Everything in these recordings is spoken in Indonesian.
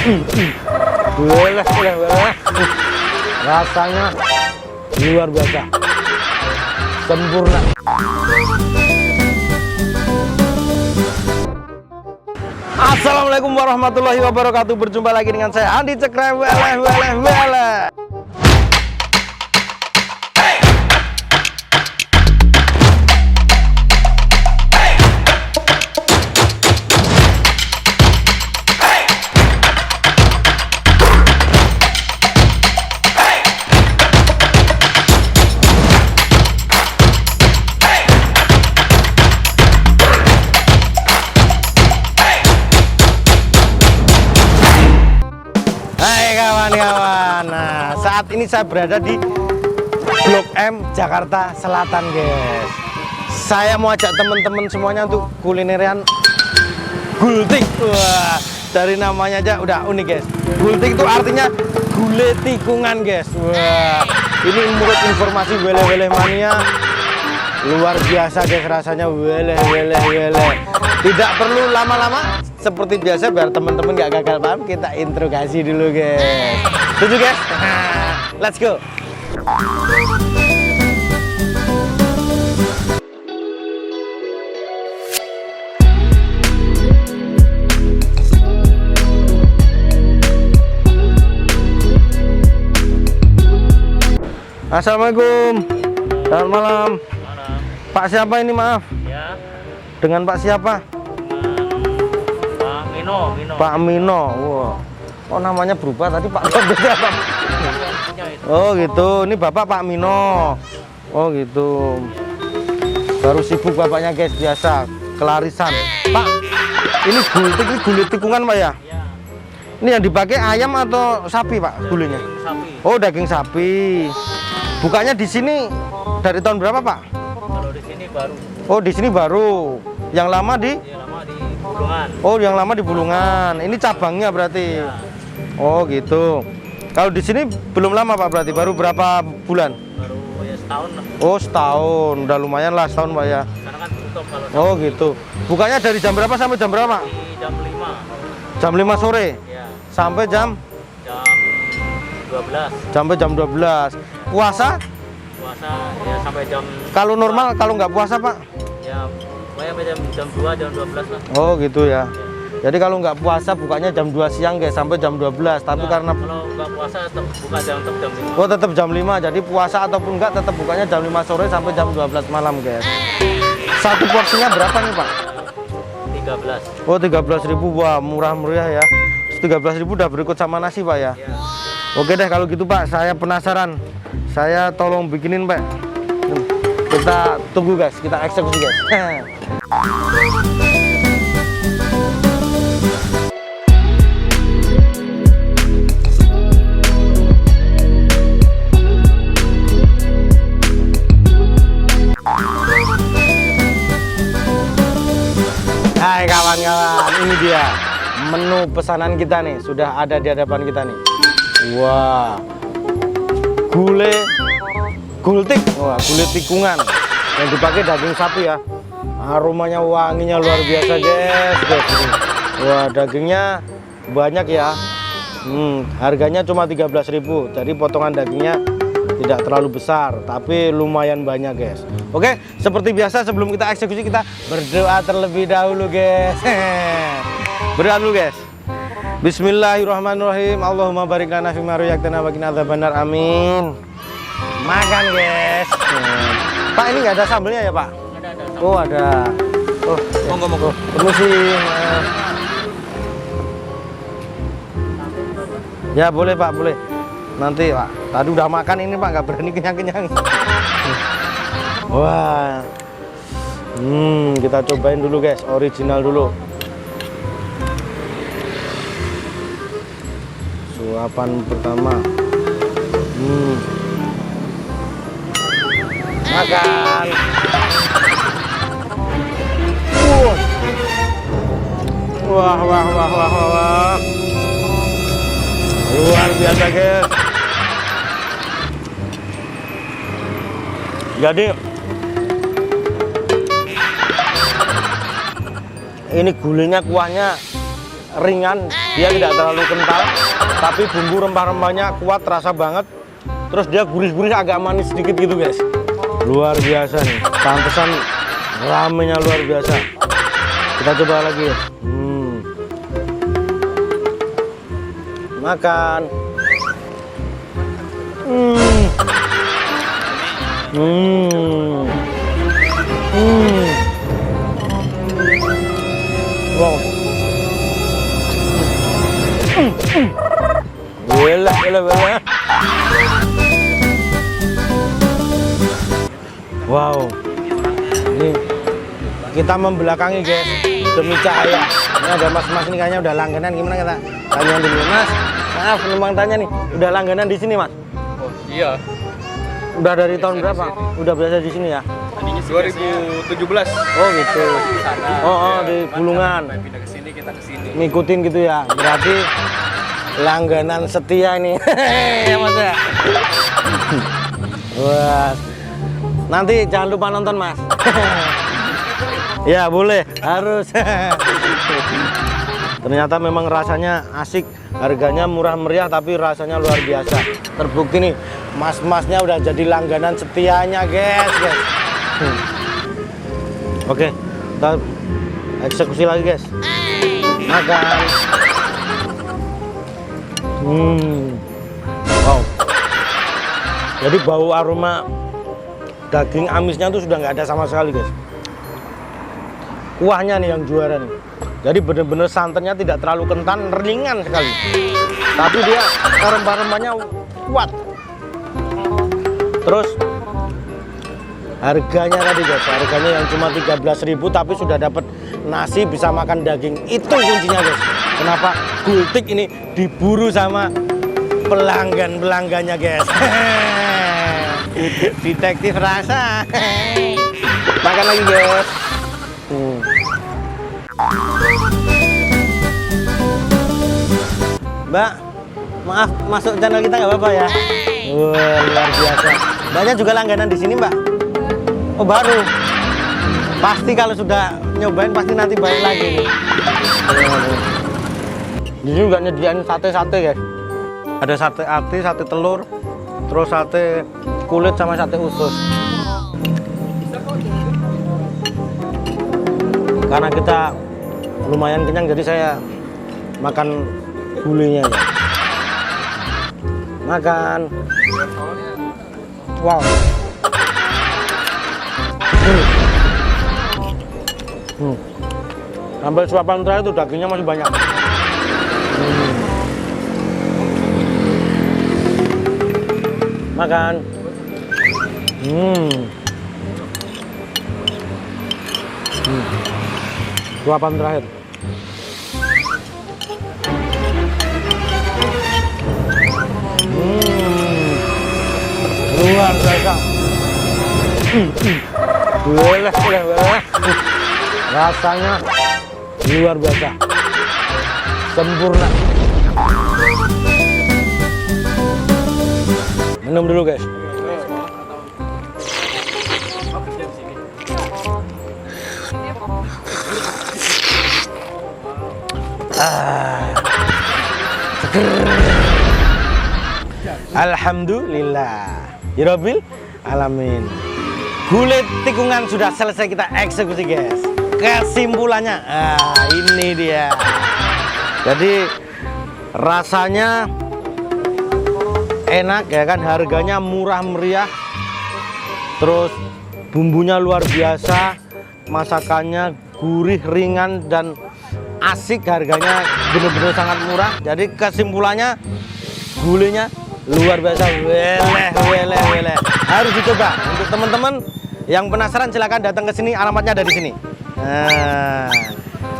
Boleh. Rasanya luar biasa, sempurna. Assalamualaikum warahmatullahi wabarakatuh. Berjumpa lagi dengan saya Andi Cekrem. Wele. Hai kawan-kawan. Nah, saat ini saya berada di Blok M, Jakarta Selatan, guys. Saya mau ajak teman-teman semuanya untuk kulineran gultik. Wah, dari namanya aja udah unik, guys. Gultik itu artinya gulai tikungan, guys. Wah, ini menurut informasi wele-wele mania luar biasa, guys. Rasanya wele. Tidak perlu lama-lama, seperti biasa biar teman-teman gak gagal paham, kita interogasi dulu, guys. Setuju, guys? Let's go. Assalamualaikum. Selamat malam. Pak siapa ini, maaf? Ya. Dengan Pak siapa? Mino. Pak Mino. Wow. Oh, namanya berubah tadi Pak. Oh gitu. Ini Bapak Pak Mino. Oh gitu. Baru sibuk bapaknya, guys, biasa kelarisan. Pak, ini gulai tikungan, Pak ya? Ya. Ini yang dipakai ayam atau sapi, Pak, gulainya? Sapi. Oh, daging sapi. Bukanya di sini dari tahun berapa, Pak? Kalau di sini baru. Oh, di sini baru. Yang lama di? Ya, lama di Bulungan. Oh, yang lama di Bulungan. Ini cabangnya berarti. Ya. Oh, gitu. Kalau di sini belum lama, Pak, berarti baru berapa bulan? Baru ya setahun lah. Oh, setahun. Udah lumayan lah setahun, Pak ya. Karena kan tutup kalau Oh, gitu. Bukanya dari jam berapa sampai jam berapa? di jam 5. Jam 5 sore Ya. sampai jam 12. jam 12. Puasa? Puasa ya sampai jam. Kalau normal, kalau nggak puasa, Pak? Ya, sampai jam 2, jam 12 lah. Oh, gitu ya. Jadi kalau nggak puasa bukanya jam 2 siang, guys, sampai jam 12. Tapi karena kalau nggak puasa tetap buka jam 5. oh, tetap jam 5. Jadi puasa ataupun enggak tetap bukanya jam 5 sore sampai jam 12 malam, guys. Satu porsinya berapa nih, Pak? 13. Oh, 13.000. Wah, murah-meriah ya. 13.000 udah berikut sama nasi, Pak ya. Ya. Oke deh kalau gitu, Pak. Saya penasaran. Saya tolong bikinin, Pak. Kita tunggu, guys. Kita eksekusi, guys. Hai kawan-kawan, ini dia menu pesanan kita nih, sudah ada di hadapan kita nih. Wah, gultik, wah, gulai tikungan yang dipakai daging sapi ya. Aromanya, wanginya luar biasa, guys. Wah, dagingnya banyak ya. Harganya cuma 13.000. Jadi potongan dagingnya tidak terlalu besar, tapi lumayan banyak, guys. Oke, seperti biasa sebelum kita eksekusi kita berdoa terlebih dahulu, guys. Berdoa dulu, guys. Bismillahirrahmanirrahim. Allahumma barik lana fima razaqtana wa qina adzabannar. Amin. Makan, guys. Pak, ini nggak ada sambelnya ya, Pak? Ada. Oh, ada. Oh, Monggo. permisi. Ya, boleh, Pak, boleh. Nanti, Pak. Tadi udah makan ini, Pak, nggak berani kenyang-kenyang. Wah. Kita cobain dulu, guys. Original dulu. Suapan pertama. Makan. Wah. Luar biasa, guys. Jadi ini gulainya, kuahnya ringan, dia tidak terlalu kental, tapi bumbu rempah-rempahnya kuat, terasa banget. Terus dia gurih-gurih agak manis sedikit gitu guys. Luar biasa nih, pantesan ramenya luar biasa. Kita coba lagi ya. Makan. Wow. Belah. Wow. Ini kita membelakangi guys demi cahaya. Ini ada mas-mas ini kayaknya udah langganan, gimana kita tanya dulu mas. Maaf, numpang tanya nih, udah langganan di sini mas? Oh iya. Udah dari tahun berapa? Udah biasa di sini ya? 2017. Oh gitu. Oh di Bulungan. Pindah ke sini, kita ke sini. Ngikutin gitu ya. Berarti langganan setia ini. Ya mas ya. Wah. Nanti jangan lupa nonton mas. Ya boleh, harus. Ternyata memang rasanya asik, harganya murah meriah tapi rasanya luar biasa. Terbukti nih, mas-masnya udah jadi langganan setianya guys. Oke, kita eksekusi lagi guys. Makan. Wow. Jadi bau aroma daging amisnya tuh sudah nggak ada sama sekali guys. Kuahnya nih yang juara nih. Jadi bener-bener santannya tidak terlalu kental, ringan sekali. Tapi dia rempah-rempahnya kuat. Terus harganya tadi guys, harganya yang cuma 13.000 tapi sudah dapat nasi, bisa makan daging. Itu kuncinya guys. Kenapa Gultik ini diburu sama pelanggan-pelanggannya guys. Detektif rasa. Makan lagi guys. Mbak, maaf masuk channel kita nggak apa-apa ya? Wah, luar biasa. Mbaknya juga langganan di sini mbak? Oh baru? Pasti kalau sudah nyobain pasti nanti balik lagi nih. Di sini juga nyediain sate-sate guys. Ada sate ati, sate telur, terus sate kulit sama sate usus. Karena kita lumayan kenyang jadi saya makan gulenya ya. Makan. Wow. Sampai suapan terakhir itu dagingnya masih banyak. Makan. Suapan terakhir. Luar biasa. Boleh. Rasanya luar biasa. Sempurna. Minum dulu guys. Alhamdulillah Yirobbil alamin. Gulai tikungan sudah selesai kita eksekusi guys. Kesimpulannya ini dia. Jadi rasanya enak ya kan, harganya murah meriah, terus bumbunya luar biasa, masakannya gurih, ringan dan asik, harganya bener-bener sangat murah. Jadi kesimpulannya gulainya luar biasa, weleh. Harus dicoba. Untuk teman-teman yang penasaran silahkan datang ke sini, alamatnya ada di sini.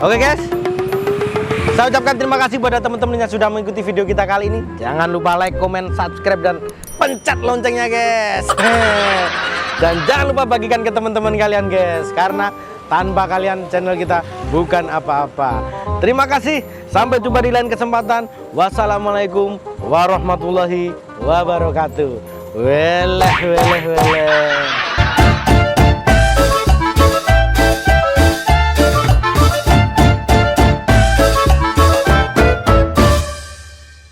Oke guys, saya ucapkan terima kasih pada teman-teman yang sudah mengikuti video kita kali ini. Jangan lupa like, comment, subscribe dan pencet loncengnya guys. Dan jangan lupa bagikan ke teman-teman kalian guys, karena tanpa kalian channel kita bukan apa-apa. Terima kasih, sampai jumpa di lain kesempatan. Wassalamualaikum warahmatullahi wabarakatuh. Weleh.